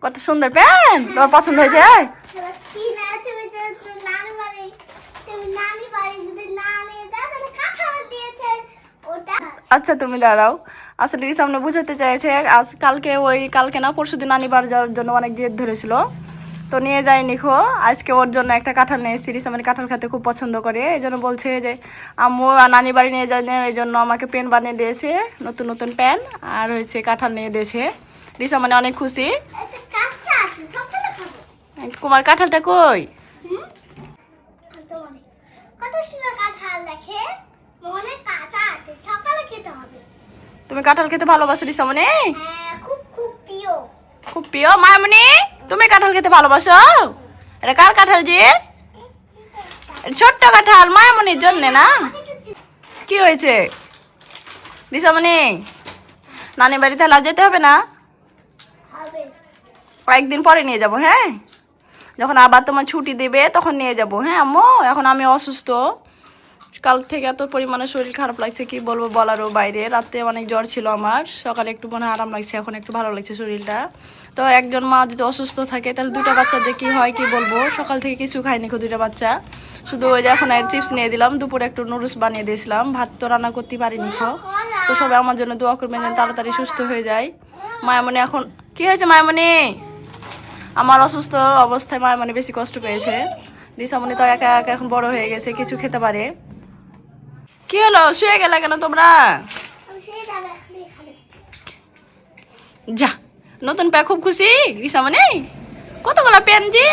কত সুন্দর প্যান, তোমার পছন্দ হয়েছে? আচ্ছা তুমি দাঁড়াও, আসলে সামনে বুঝাতে চাইছে কালকে না পরশুদিন নানি বাড়ি যাওয়ার জন্য অনেক জেদ ধরেছিল, তো নিয়ে যায়নি খো। আজকে ওর জন্য একটা কাঁঠাল নিয়ে এসেছি। রিসামনি কাঁঠাল খেতে খুব পছন্দ করে, এই জন্য বলছে যে আম্মু নানি বাড়ি নিয়ে যায়, এই জন্য আমাকে পেন বানিয়ে দিয়েছে, নতুন নতুন পেন, আর হয়েছে কাঁঠাল নিয়ে দিয়েছে। রিসামনি অনেক খুশি। তোমার কাঁঠালটা কই? তুমি কাঁঠাল খেতে ভালোবাসো রিসামনি? খুব প্রিয়। মায়ামনি তুমি কাঁঠাল খেতে ভালোবাসো? এটা কার কাঁঠাল যে? ছোট্ট কাঁঠাল মায়ামনির জন্য না? কি হয়েছে রিসামনি? নানি বাড়িতে আর যেতে হবে না? কয়েকদিন পরে নিয়ে যাব, হ্যাঁ? যখন আবার তোমার ছুটি দেবে তখন নিয়ে যাব, হ্যাঁ আম্মু? এখন আমি অসুস্থ, কাল থেকে এত পরিমাণে শরীর খারাপ লাগছে, কি বলবো বলারও বাইরে। রাতে অনেক জ্বর ছিল আমার, সকালে একটু মনে আরাম লাগছে, এখন একটু ভালো লাগছে শরীরটা। তো একজন মা যদি অসুস্থ থাকে তাহলে দুটা বাচ্চা যে কী হয় কি বলবো। সকাল থেকে কিছু খাইনি দুটা বাচ্চা, শুধু ওই যে এখন চিপস নিয়ে দিলাম, দুপুরে একটু নুডলস বানিয়ে দিয়েছিলাম, ভাত তো রান্না করতে পারিনি তো সবাই আমার জন্য দোয়া করবেন যেন তাড়াতাড়ি সুস্থ হয়ে যায়। মায়ামনি এখন কি হয়েছে? মায়ামনি আমার অসুস্থ অবস্থায় মায়ামনি বেশি কষ্ট পেয়েছে। রিসামনি তো একা একা এখন বড় হয়ে গেছে, কিছু খেতে পারে। কি হলো, শুয়ে গেলে কেন তোমরা? যা, নতুন প্যান খুব খুশি রিসামনি? কতগুলো প্যান যে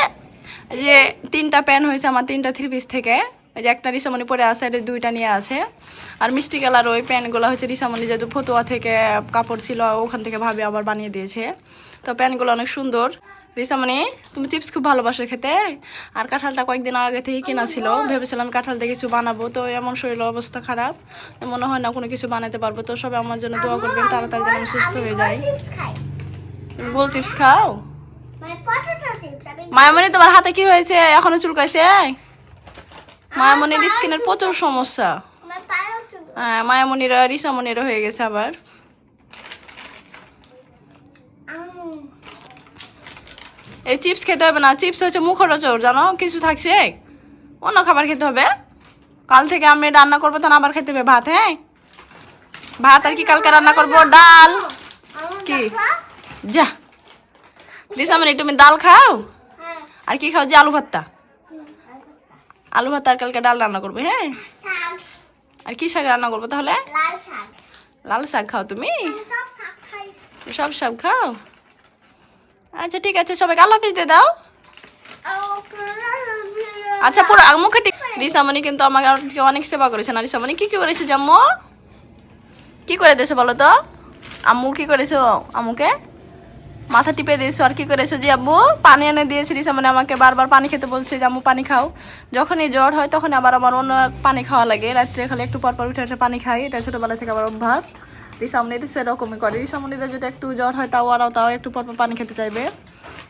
3টা প্যান হয়েছে আমার, 3টা 3 পিস থেকে। ওই যে একটা রিসামনি পরে আছে, আর 2টা নিয়ে আছে। আর মিষ্টি কালার ওই প্যানগুলো হচ্ছে রিসামনি যেহেতু ফতুয়া থেকে কাপড় ছিল ওখান থেকে ভাবে আবার বানিয়ে দিয়েছে। তো প্যানগুলো অনেক সুন্দর। রিসামনি তুমি চিপস খুব ভালোবাসো খেতে, আর কাঁঠালটা কয়েকদিন আগে থেকে কেনা ছিল, ভেবেছিলাম কাঁঠাল দিয়ে কিছু বানাবো, তো এমন শরীর অবস্থা খারাপ, মনে হয় না কোনো কিছু বানাতে পারবো। তো সবাই আমার জন্য দোয়া করবেন তাড়াতাড়ি যেন আমি সুস্থ হয়ে যাই। তুমি গোল চিপস খাও? মায়ামনি তোমার হাতে কি হয়েছে, এখনো চুলকাইছে? মায়ামনির স্কিনের প্রচুর সমস্যা। হ্যাঁ, মায়ামনিরা রিসামনিরও হয়ে গেছে আবার। এই চিপস খেতে হবে না, চিপস হচ্ছে মুখরোচক, জানো? কিছু থাকছে, অন্য খাবার খেতে হবে। কাল থেকে আমি রান্না করবো, তখন আবার খেতে হবে ভাত। হ্যাঁ, ভাত আর কি কালকে রান্না করবো, ডাল। কি যা রিসামনি তুমি ডাল খাও? আর কি খাও? যে আলু ভর্তা। আলু ভর্তা আর কালকে ডাল রান্না করবো, হ্যাঁ? আর কি শাক রান্না করবো তাহলে? লাল শাক খাও তুমি? সব শাক খাও? আচ্ছা ঠিক আছে, সবাইকে আল্লাহ হাফেজ দিয়ে দাও। আচ্ছা পুরো মুখে ঠিক। রিসামনি কিন্তু আমাকে অনেক সেবা করেছে না? রিসামনি কি কি করেছো জাম্মু? কি করে দিয়েছো বলো তো? আম্মু কি করেছো? আম্মুকে মাথা টিপে দিয়েছো। আর কি করেছো যে আব্বু? পানি এনে দিয়েছে রিসামনি আমাকে, বারবার পানি খেতে বলছে যে আম্মু পানি খাও। যখনই জ্বর হয় তখন আবার আমার অন্য পানি খাওয়া লাগে, রাত্রে খালি একটু পর পর উঠে উঠে পানি খাই, এটা ছোটোবেলা থেকে আবার অভ্যাস। রিসামনি তো সেরকমই করে, রিসামনিদের যদি একটু জ্বর হয় তাও একটু পর পর পানি খেতে চাইবে।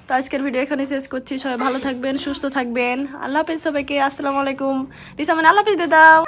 তো আজকের ভিডিও এখানে শেষ করছি, সবাই ভালো থাকবেন, সুস্থ থাকবেন, আল্লাহ হাফেজ সবাইকে, আসসালামু আলাইকুম। রিসামনি আল্লাহ হাফেজ দিয়ে দাও।